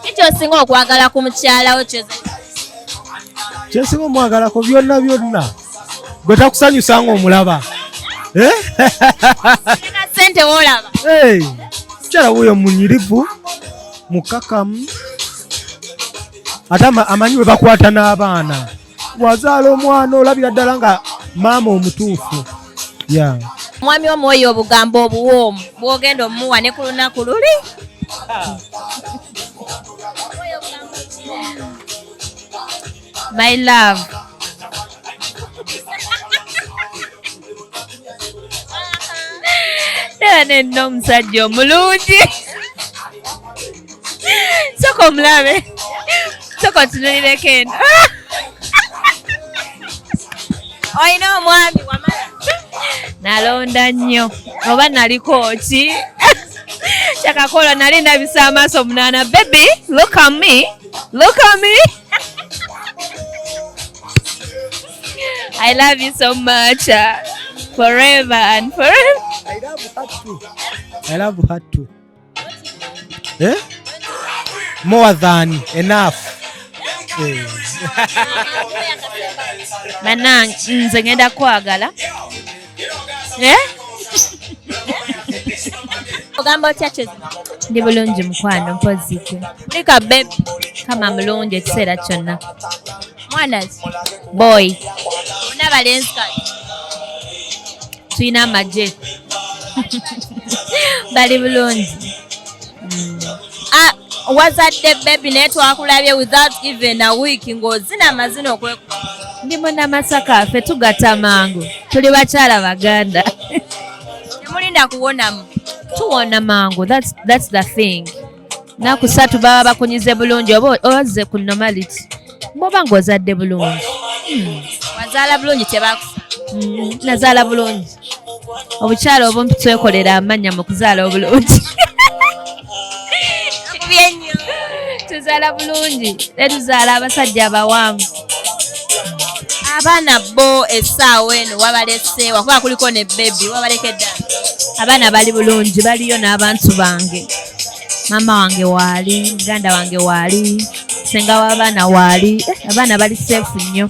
Ekyo singa okwagala ku mukyalawo kyesinga omwagalako byonna gwe takusanyusa ng'omulaba sente woolaba mukyala wuyo munyirivu mukakamu ate amanyi bwe bakwata n'abaana bwazaala omwana olabira ddala nga maama omutuufu. Omwami omwoyo obugambo obuwoomu bw'ogenda omuwa ne ku lunaku luli. My love. Neno omusajja omulungi. Soko omulabe. Soko tunulireko eno. Oyina omwami wamala. Nalonda nnyo oba naliko ki kyakakola nali ndabisa amaaso munaana. Baby, look at me. I love you so much, forever and forever. I love her too. More than enough. Manang nze ngenda kwagala. Ogamba otya Cheze? Ndi bulungi mukwano mpozike. Lika babe kama mulungi ekiseera kyonna. Mwana boy. Una balenzi kati. Tuyina amagye. Bali bulungi. Wazadde baby naye twakulabye without even a week ng'ozina amazina okwekuba. Ndi munnamasaka ffe tugata mangu. Tuli bakyala baganda. Temulinda kuwonamu. Tuwona mangu. That's the thing. Naku ssatu baba bakunyize bulungi oba ozze ku normality. Bw'oba ng'ozadde bulungi. Wazaala bulungi tebakusa. Nazaala bulungi. Obukyala obumpi twekolera amannya mu kuzaala obulungi. Tuzaala bulungi. Tetuzaala abasajja abawanvu. Abaana bo essaawa eno wabalese wakuba kuliko ne baby wabalekedda. Abaana bali bulungi baliyo n'abantu bange. Mama wange waali, muganda wange waali, senga w'abaana waali. Abaana bali safe nnyo.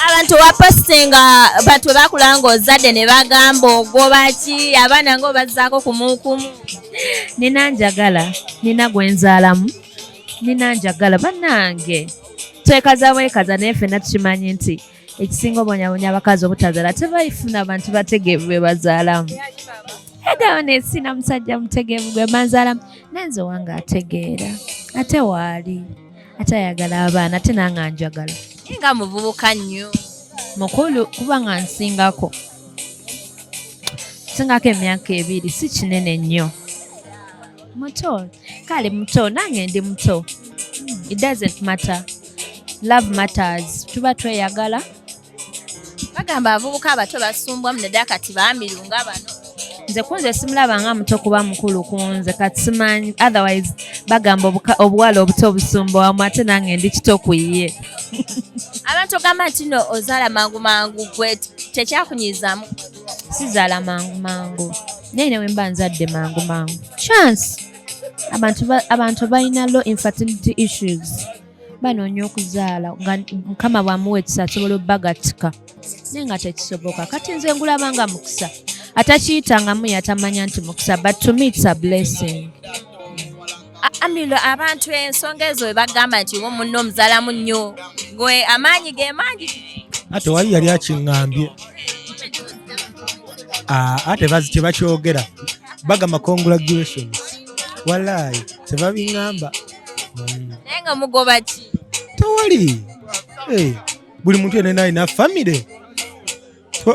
Abantu wapostinga bantu bakulanga ozadde ne bagamba ogoba ki abaana ngo bazzaako kumukumu. Nina njagala, nina gwenzaalamu, nina njagala bannange. Twekaza bwekaza naye ffenna tukimanyi nti ekisinga obonyabonya abakazi obutazaala tebayifuna abantu bategeevu be bazaalamu. Egawo neesina musajja mutegeevu gwe manzaalamu nenze wange ategeera ate waali ate ayagala abaana ate nange anjagala. Nga muvubuka nnyo mukulu kuba nga nsingako emyaka 2 si kinene nnyo. Muto kale muto nange ndi muto. It doesn't matter. Love matters. Tuba tweyagala. Bagamba abavubuka abato basumbwamu nedda kati baamirunga bano. Nze kunze simulaba nga muto kuba mukulu kunze kati simanyi otherwise bagamba obuwala obuto obusumbwamu ate nange ndi kito ku ye. Abantu gamba nti no ozaala mangu gwe tekyakunyizaamu. Sizaala mangu. Naye we mba nzadde mangu. Chance. Abantu balina low infertility issues. Banoonya okuzaala nga Mukama bw'amuwa ekisa asobola obbagatika. Naye nga tekisoboka. Kati nze ngulaba nga mukisa. Atakiyitanga yatamanya nti mukisa, but to me it's a blessing. Amiro abantu ensonga ezo we bagamba nti wo munno omuzaalamu nnyo gwe amaanyi ge mangi. Ate wali yali akiŋŋambye. Ate tebakyogera bagamba congratulations. Wallahi tebabiŋŋamba. Naye nga mugoba ki? Tewali. Buli muntu yenna alina famire.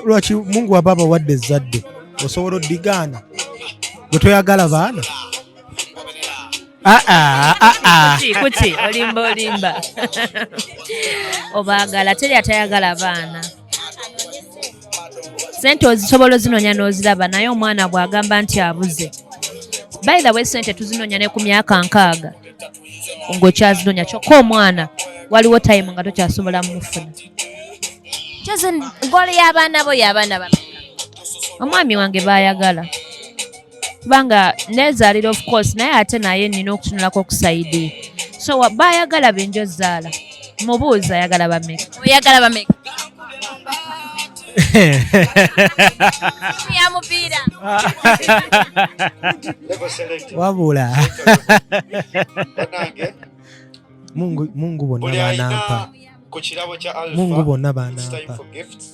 Lwaki Mungu wa baba wadde ezzadde osobola oddigaana gwe toyagala baana? Kuti olimba obaagala teri atayagala baana. Sente ozisobola ozinoonya n'oziraba naye omwana bw'agamba nti abuze. By the way sente tuzinoonya ne ku myaka 6 ng'okyazinoonya kyokka omwana waliwo time nga tokyasobola mufuna. Cheze gole y'abaana bo y'abaana bameka. Omwami wange baayagala. kubanga neezaalira of course naye ate naye nina okutunulako okusaidi so baayagala benjo zaala mubuuza ayagala bameka oyagala bameka ya mupiira wabula Mungu bonna banampa Mungu bonna banampa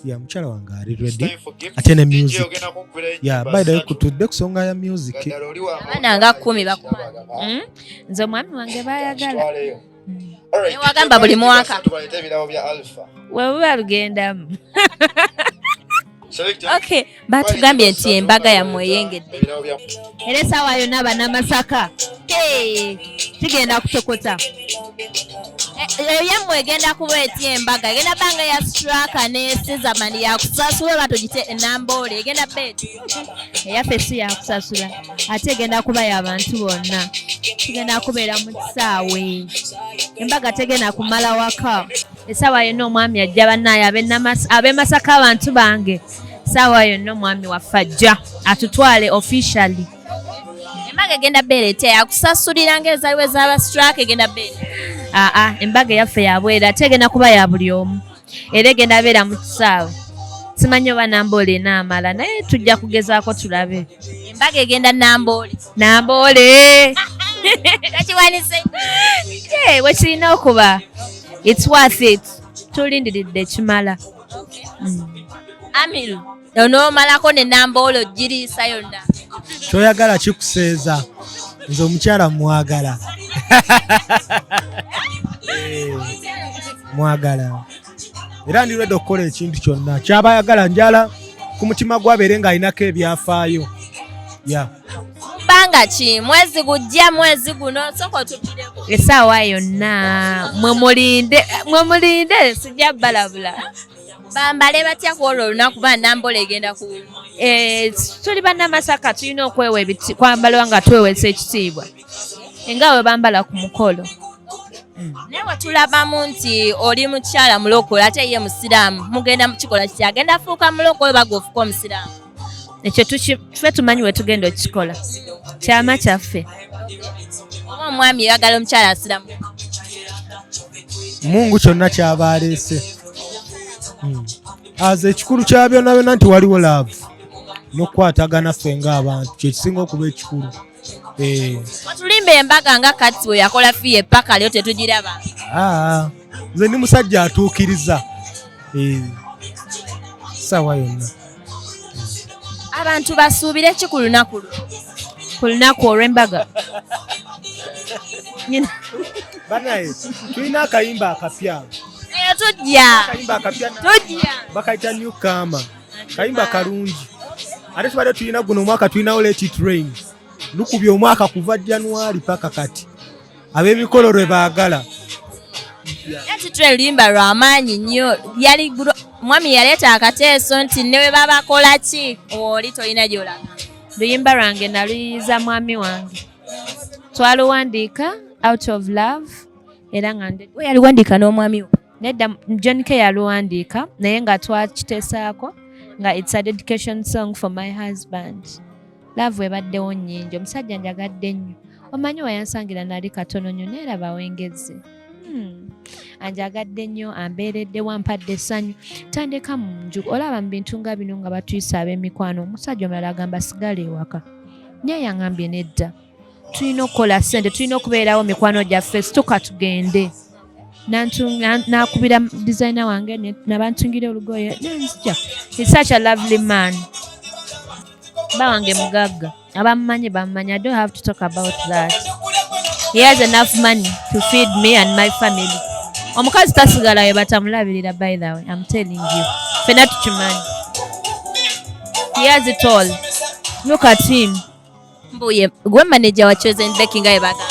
ya mukyala wange ali ready ate ne music ya by the way kutudde kusonga ya music abaana nga 10 bakuma nze mwami wange baayagala wagamba buli mwaka wewe lugendamu okay batugambye nti embaga yammwe eyengedde era essaawa yonna bannamasaka tugenda kutokota yammwe egenda kuba etya embaga egenda banga ya straka ne sizamani yakusasula oba tugite namboole egenda beti eyaffe si yakusasula ate egenda kuba y'abantu bonna tugenda kubeera mu kisaawe embaga tegenda kumala waka essaawa yonna omwami ajja bannaayo ab'e Masaka abantu bange essaawa yonna omwami waffe ajja atutwale officially embaga egenda beera etya yakusasulira ng'ezaliwe z'aba straka egenda beera embaga yaffe yabwera ate egenda kuba ya buli omu era egenda beera mu kisaawe simanyi oba namboole enaamala naye tujja kugezaako tulabe embaga egenda namboole takiwanise wekirina okuba it's worth it tulindiridde kimala Amir onoomalako ne namboole ogiriisa yonna kyoyagala kikuseeza nze omukyala mwagala mwagala era ndirwedde okukola ekintu kyonna kyabayagala njala ku mutima gwabeere ng'alinako ebyafaayo banga ki mwezi gujja mwezi guno soko otupireko essaawa yonna mwemulinde sijja balabula bambale batya kwolwo olunaku ba namboole egenda ku tuli bannamasaka tulina okwewa kwambala nga twewesa ekitiibwa nga we bambala ku mukolo naye wetulabamu nti oli mukyala mulokole ate ye musiraamu mugenda mukikola kiti agenda fuuka mulokole baga ofuuka omusiraamu ekyo tufe tumanyi wetugenda okikola kyama kyaffe oba omwami yagala omukyala asiramu Mungu kyonna kyaba aleese aze ekikulu kya byonna byonna nti waliwo laavu n'okukwatagana ffe ng'abantu kyekisinga okuba ekikulu watulimba embaga nga kati bwe yakola fiye epaka lyo tetugiraba nze ndi musajja atuukiriza ssaawa yonna abantu basuubire ki ku lunaku olw'embaga banaye tulina akayimba akapya tujja bakayita new kama kayimba kalungi ate tubadde tulina guno omwaka tulinawo Let It Rain lukubye omwaka kuva January paka kati ab'emikolo lwe baagala lulimba lw'amaanyi nnyo mwami yaleeta akateeso nti newe babakola ki oli tolina gy'olaga luyimba lwange naluyiza mwami wange twaluwandiika out of love era nga we yaliwandiika n'omwami we nedda John K yaluwandiika naye nga twakiteesaako nga it's a dedication song for my husband love ebaddewo nnyingi omusajja njagadde nnyo omanyi wayansangira nali katono nnyo neeraba wengeze anjagadde nnyo ambeeredde wampadde essanyu tandika mu nju olaba mu bintu nga bino nga batuyisa ab'emikwano omusajja omulala agamba sigala ewaka naye yangambye nedda tulina okukola ssente tulina okubeerawo mikwano gyaffe situka tugende nakubira designer wange nabantungira olugoye nenzija he's such a lovely man bawange mugagga abamumanyi bamumanyi I don't have to talk about that he has enough money to feed me and my family omukazi tasigala we batamulabirira by the way I'm telling you fena tukimanyi he has it all look at him mbuye gwe manager wa Chosen Becky nga ebaka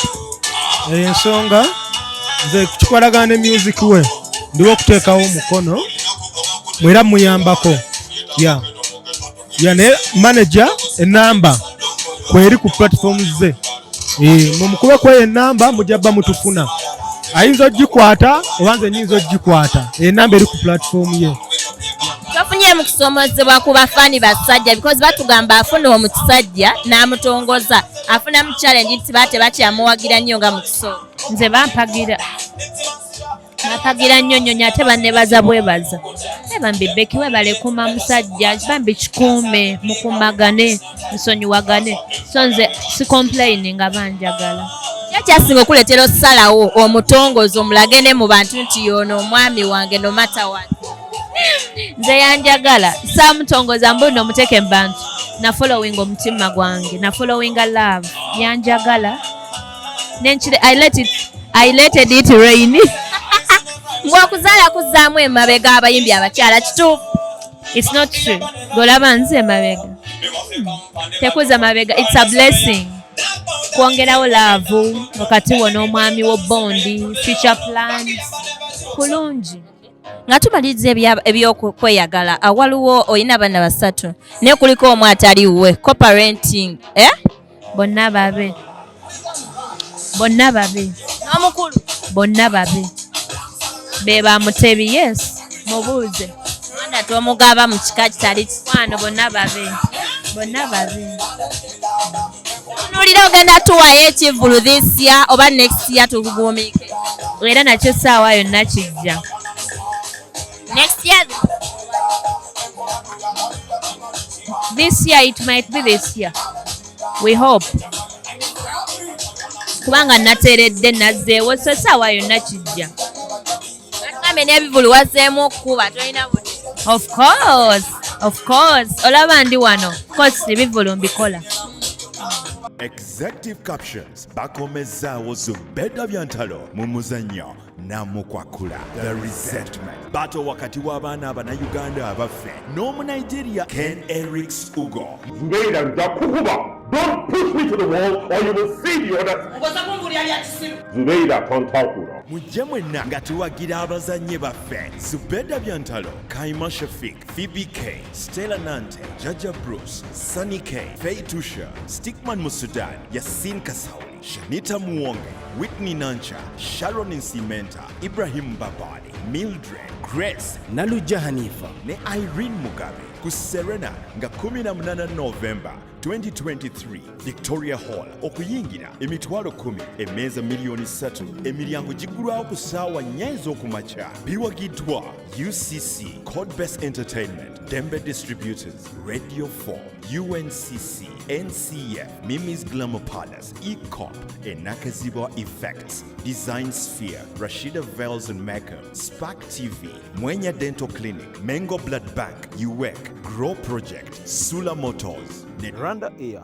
ensonga nze kikolagana ne music we ndiwo okuteekawo omukono mwera muyambako ne manager enamba kweri ku platforms ze mumukube kweyo enamba mujabba mutufuna ayinza ogikwata oba nze nyinza ogikwata enamba eri ku platform ye Tofunye mu kusomozebwa ku bafaani basajja because batugamba afuna omusajja n'amutongoza afuna mu challenge nti bate bakyamuwagira nnyo nga mu kisooka. Nze bampagira nnyo ate bannebaza bwebaza. Bambi Becky webale kuuma musajja bambi kikuume mukumagane musonyiwagane so nze si complain nga banjagala. Kyasinga okuleetera osalawo omutongozi omulage ne mu bantu nti yono omwami wange no matter what. Nze yanjagala saamutongoza mbu nomuteeke mu bantu na following omutima gwange na following love yanjagala nenkire I letted it rain. Ng'okuzaala kuzzaamu emabega abayimbi abakyala kituufu. It's not true. Golaba nze emabega. Tekuza mabega. It's a blessing. Kwongerawo love wakati wo n'omwami wo bondi future plans kulungi. Nga tumaliriza ebyokweyagala waliwo olina abaana basatu naye kuliko omu ataliwe co-parenting bonna babe n'omukulu bonna babe be bamutebi yes mubuuze mwana tomugaba mu kika kitali wano bonna babe tunuulira ogenda tuwayo ekivulu this year oba next year tugumiike era nakyo saawa yonna kijja next year this year it might be this year we hope kubanga nateredde nazzeewo so saawa yonna kijja agambe n'ebivulu wazzeemu okukuba tolina budde of course olaba ndi wano of course ebivulu mbikola. Executive captions bakomezaawo Zubeda Byantalo mu muzannyo namukwakula The Resettlement battle wakati w'abaana abannayuganda abaffe n'omunigeria Ken Erics Ugo. Zubeda njakukuba. Don't push me to the wall or you will see the other. Zubeda tontakula. Mujje mwenna nga tuwagira abazannyi baffe Zubeda Byantalo, Kaima Shafik, Phoebe K, Stella Nante, Jaja Bruce, Sunny K, Faye Tusha, Stickman Musudan, Yasin Kasauli, Shanita Muwonge, Whitney Nancha, Sharon Nsimenta, Ibrahim Babadi, Mildred, Grace, Naluja Hanifa, ne Irene Mugabe, ku Serena nga 18 November 2023 Victoria Hall okuyingira emitwalo 10 emmeeza milioni 3 emiryango gigulwawo ku ssaawa 4 ez'okumakya biwagiddwa UCC Codebase Entertainment Dembe Distributors Radio 4 UNCC NCF Mimi's Glamour Palace ECOP Enakazibwa Effects Design Sphere Rashida Veils and Makeup Spark TV Mwenya Dental Clinic Mengo Blood Bank UWEC Grow Project Sula Motors Rwanda Air